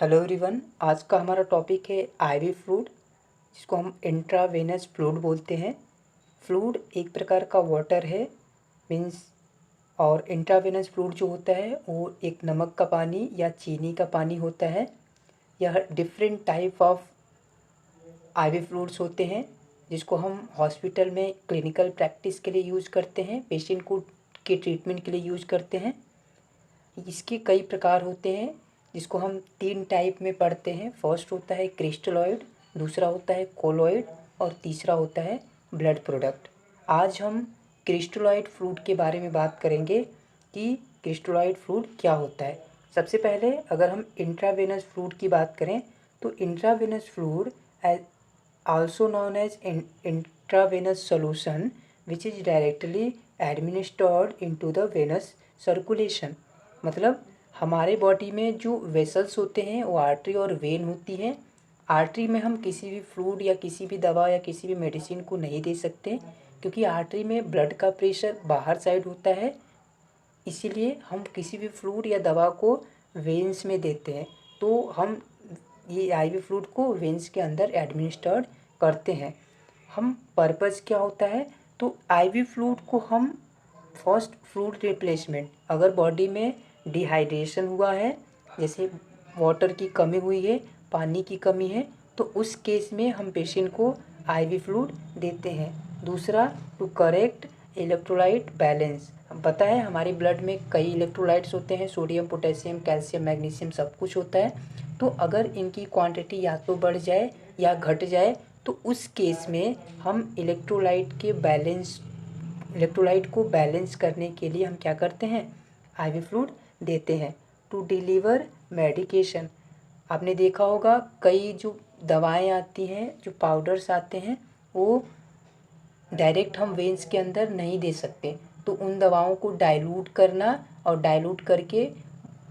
Hello everyone. आज का हमारा टॉपिक है आईवी फ्लूइड, जिसको हम इंट्रावेनस फ्लूइड बोलते हैं। फ्लूइड एक प्रकार का वाटर है मीन्स, और इंट्रावेनस फ्लूइड जो होता है वो एक नमक का पानी या चीनी का पानी होता है। यह different type of ivy fluids होते हैं, जिसको हम हॉस्पिटल में क्लिनिकल प्रैक्टिस के लिए यूज़ करते हैं, पेशेंट को के ट्रीटमेंट के लिए यूज़ करते हैं। इसके कई प्रकार होते हैं, जिसको हम 3 टाइप में पढ़ते हैं। फर्स्ट होता है क्रिस्टलॉइड, दूसरा होता है कोलॉइड और तीसरा होता है ब्लड प्रोडक्ट। आज हम क्रिस्टलॉइड फ्लूइड के बारे में बात करेंगे कि क्रिस्टलॉइड फ्लूइड क्या होता है। सबसे पहले अगर हम इंट्रावेनस फ्लूइड की बात करें तो intravenous fluid also known as intravenous solution which is directly administered into the venous circulation. मतलब हमारे बॉडी में जो वेसल्स होते हैं वो आर्टरी और वेन होती हैं। आर्टरी में हम किसी भी फ्लूइड या किसी भी दवा या किसी भी मेडिसिन को नहीं दे सकते, क्योंकि आर्टरी में ब्लड का प्रेशर बाहर साइड होता है। इसीलिए हम किसी भी फ्लूइड या दवा को वेन्स में देते हैं। तो हम ये आईवी फ्लूइड को वेन्स के अंदर एडमिनिस्टर्ड करते हैं। हम पर्पज़ क्या होता है, तो आईवी फ्लूइड को हम फर्स्ट फ्लूइड रिप्लेसमेंट, अगर बॉडी में डिहाइड्रेशन हुआ है, जैसे वाटर की कमी हुई है, पानी की कमी है, तो उस केस में हम पेशेंट को आईवी फ्लूइड देते हैं। दूसरा, टू करेक्ट इलेक्ट्रोलाइट बैलेंस। हम पता है हमारे ब्लड में कई इलेक्ट्रोलाइट्स होते हैं, सोडियम, पोटेशियम, कैल्शियम, मैग्नीशियम सब कुछ होता है। तो अगर इनकी क्वांटिटी या तो बढ़ जाए या घट जाए, तो उस केस में हम इलेक्ट्रोलाइट को बैलेंस करने के लिए हम क्या करते हैं, आईवी फ्लूइड देते हैं। टू डिलीवर मेडिकेशन, आपने देखा होगा कई जो दवाएं आती हैं, जो पाउडर्स आते हैं, वो डायरेक्ट हम वेंस के अंदर नहीं दे सकते। तो उन दवाओं को डाइल्यूट करना और डाइल्यूट करके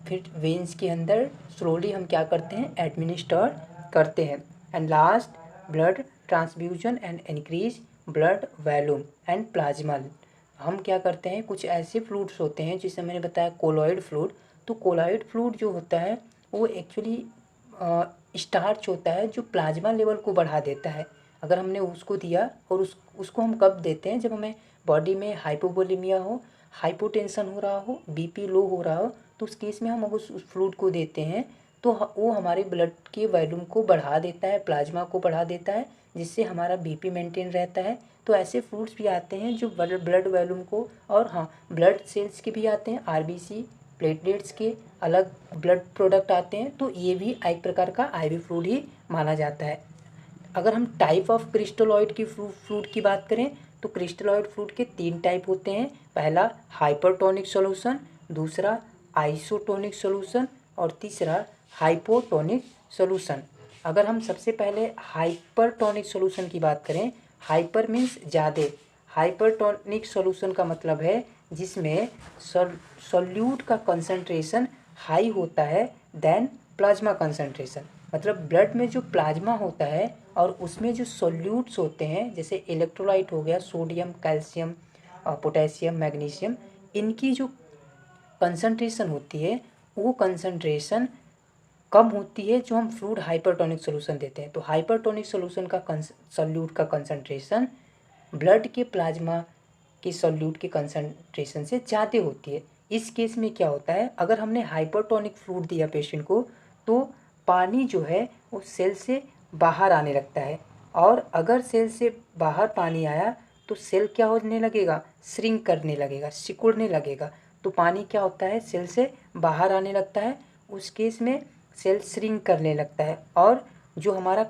फिर वेंस के अंदर स्लोली हम क्या करते हैं, एडमिनिस्टर करते हैं। And last, blood transfusion and increase blood volume and plasma. हम क्या करते हैं, कुछ ऐसे फ्लूइड्स होते हैं जिसे मैंने बताया कोलॉइड फ्लूइड। तो कोलॉइड फ्लूइड जो होता है वो एक्चुअली स्टार्च होता है जो प्लाज्मा लेवल को बढ़ा देता है। अगर हमने उसको दिया, और उसको हम कब देते हैं, जब हमें बॉडी में हाइपोवोलेमिया हो, हाइपोटेंशन हो रहा हो, बीपी लो हो रहा हो, तो उस केस में हम अगर उस फ्लूइड को देते हैं तो वो हमारे ब्लड के वॉल्यूम को बढ़ा देता है, प्लाज्मा को बढ़ा देता है, जिससे हमारा बीपी मेंटेन रहता है। तो ऐसे फ्लूइड्स भी आते हैं जो ब्लड वॉल्यूम को, और हाँ, ब्लड सेल्स के भी आते हैं, आरबीसी, प्लेटलेट्स के अलग ब्लड प्रोडक्ट आते हैं। तो ये भी एक प्रकार का आईवी फ्लूइड ही माना जाता है। अगर हम टाइप ऑफ क्रिस्टलॉइड की फ्लूइड की बात करें तो क्रिस्टलॉइड फ्लूइड के 3 टाइप होते हैं। पहला हाइपरटोनिक सॉल्यूशन, दूसरा आइसोटोनिक सॉल्यूशन और तीसरा हाइपोटोनिक सॉल्यूशन। अगर हम सबसे पहले हाइपरटोनिक सॉल्यूशन की बात करें, हाइपर मीन्स ज़्यादा, हाइपरटोनिक सॉल्यूशन का मतलब है जिसमें सॉल्यूट का कंसंट्रेशन हाई होता है देन प्लाज्मा कंसंट्रेशन। मतलब ब्लड में जो प्लाज्मा होता है और उसमें जो सॉल्यूट्स होते हैं, जैसे इलेक्ट्रोलाइट हो गया, सोडियम, कैल्शियम, पोटेशियम, मैग्नीशियम, इनकी जो कंसंट्रेशन होती है वो कंसंट्रेशन कम होती है जो हम फ्लूइड हाइपरटोनिक सॉल्यूशन देते हैं। तो हाइपरटोनिक सॉल्यूशन का सॉल्यूट का कंसंट्रेशन ब्लड के प्लाज्मा के सॉल्यूट के कंसंट्रेशन से ज़्यादा होती है। इस केस में क्या होता है, अगर हमने हाइपरटोनिक फ्लूइड दिया पेशेंट को, तो पानी जो है वो सेल से बाहर आने लगता है, और अगर सेल से बाहर पानी आया तो सेल क्या होने लगेगा, श्रिंक करने लगेगा, सिकुड़ने लगेगा। तो पानी क्या होता है, सेल से बाहर आने लगता है। उस केस में सेल श्रिंक करने लगता है, और जो हमारा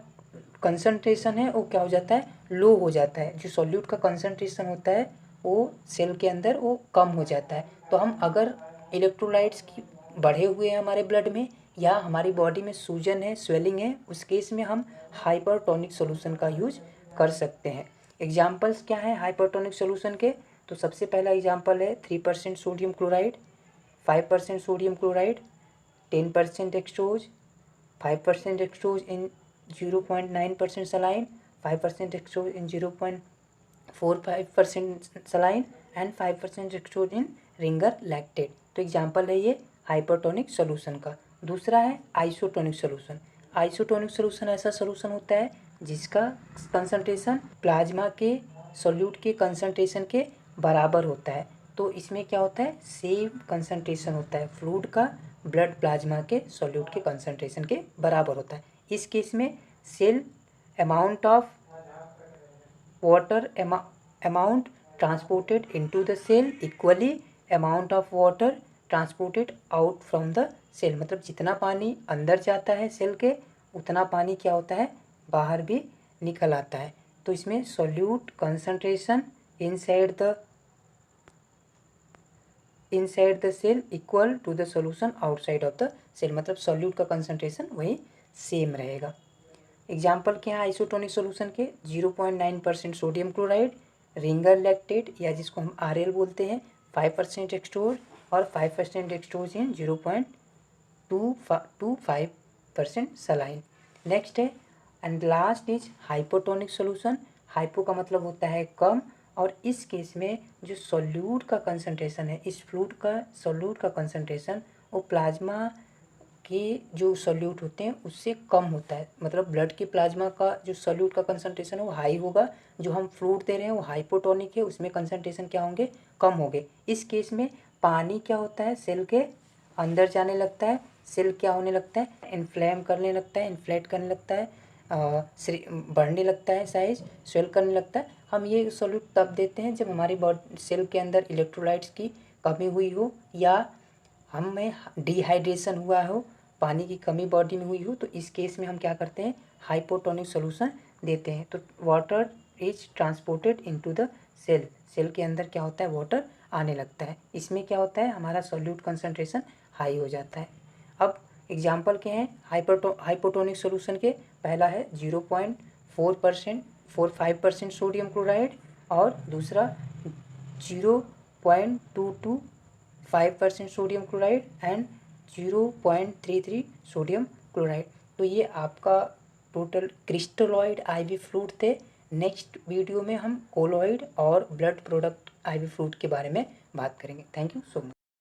कंसंट्रेशन है वो क्या हो जाता है, लो हो जाता है। जो सॉल्यूट का कंसंट्रेशन होता है वो सेल के अंदर वो कम हो जाता है। तो हम अगर इलेक्ट्रोलाइट्स की बढ़े हुए हैं हमारे ब्लड में, या हमारी बॉडी में सूजन है, स्वेलिंग है, उस केस में हम हाइपरटोनिक सॉल्यूशन का यूज कर सकते हैं। एग्जाम्पल्स क्या हैं हाइपरटोनिक सॉल्यूशन के, तो सबसे पहला एग्जाम्पल है 3% sodium chloride, 5% sodium chloride, 10% dextrose, 5% dextrose in 0.9% saline, 5% dextrose in 0.45% saline and 5% dextrose in Ringer lactate. तो एग्जाम्पल है ये हाइपरटोनिक सॉल्यूशन का। दूसरा है आइसोटोनिक सोल्यूशन। आइसोटोनिक सोल्यूशन ऐसा सोल्यूशन होता है जिसका कंसंट्रेशन प्लाज्मा के सॉल्यूट के कंसंट्रेशन के बराबर होता है। तो इसमें क्या होता है, सेम कंसंट्रेशन होता है फ्लूइड का ब्लड प्लाज्मा के सॉल्यूट के कंसंट्रेशन के बराबर होता है। इस केस में cell amount of water amount transported into the cell equally amount of water transported out from the cell। मतलब जितना पानी अंदर जाता है सेल के उतना पानी क्या होता है, बाहर भी निकल आता है। तो इसमें solute concentration inside the cell equal to the solution outside of the cell. मतलब सॉल्यूट का कंसंट्रेशन वही सेम रहेगा। एग्जाम्पल क्या है आइसोटोनिक सोल्यूशन के, 0.9% सोडियम क्लोराइड, रिंगर लैक्टेट या जिसको हम RL बोलते हैं, 5% एक्सट्रोज और 5% एक्सट्रोज इन 0.25% सलाइन। नेक्स्ट है and last is hypotonic solution. Hypo का मतलब होता है कम, और इस केस में जो सॉल्यूट का कंसंट्रेशन है, इस फ्लूइड का सॉल्यूट का कंसंट्रेशन वो प्लाज्मा के जो सॉल्यूट होते हैं उससे कम होता है। मतलब ब्लड के प्लाज्मा का जो सॉल्यूट का कंसंट्रेशन है वो हाई होगा, जो हम फ्लूइड दे रहे हैं वो हाइपोटोनिक है, उसमें कंसंट्रेशन क्या होंगे, कम होंगे। इस केस में पानी क्या होता है, सेल के अंदर जाने लगता है, सेल क्या होने लगता है, इन्फ्लेम करने लगता है, इन्फ्लेट करने लगता है, बढ़ने लगता है, साइज स्वेल करने लगता है। हम ये सॉल्यूट तब देते हैं जब हमारी बॉडी सेल के अंदर इलेक्ट्रोलाइट्स की कमी हुई हो या हमें डिहाइड्रेशन हुआ हो, पानी की कमी बॉडी में हुई हो। तो इस केस में हम क्या करते हैं, हाइपोटोनिक सॉल्यूशन देते हैं। तो water is transported into the cell, cell के अंदर क्या होता है, वाटर आने लगता है। इसमें क्या होता है, हमारा सॉल्यूट कंसंट्रेशन हाई हो जाता है। अब एग्जाम्पल क्या हैं हाइपोटोनिक सॉल्यूशन के, पहला है 0.45% सोडियम क्लोराइड और दूसरा 0.225% sodium chloride and 0.33 sodium chloride. तो ये आपका टोटल क्रिस्टलॉइड IV फ्लूइड थे। नेक्स्ट वीडियो में हम कोलॉइड और ब्लड प्रोडक्ट IV फ्लूइड के बारे में बात करेंगे। Thank you so much.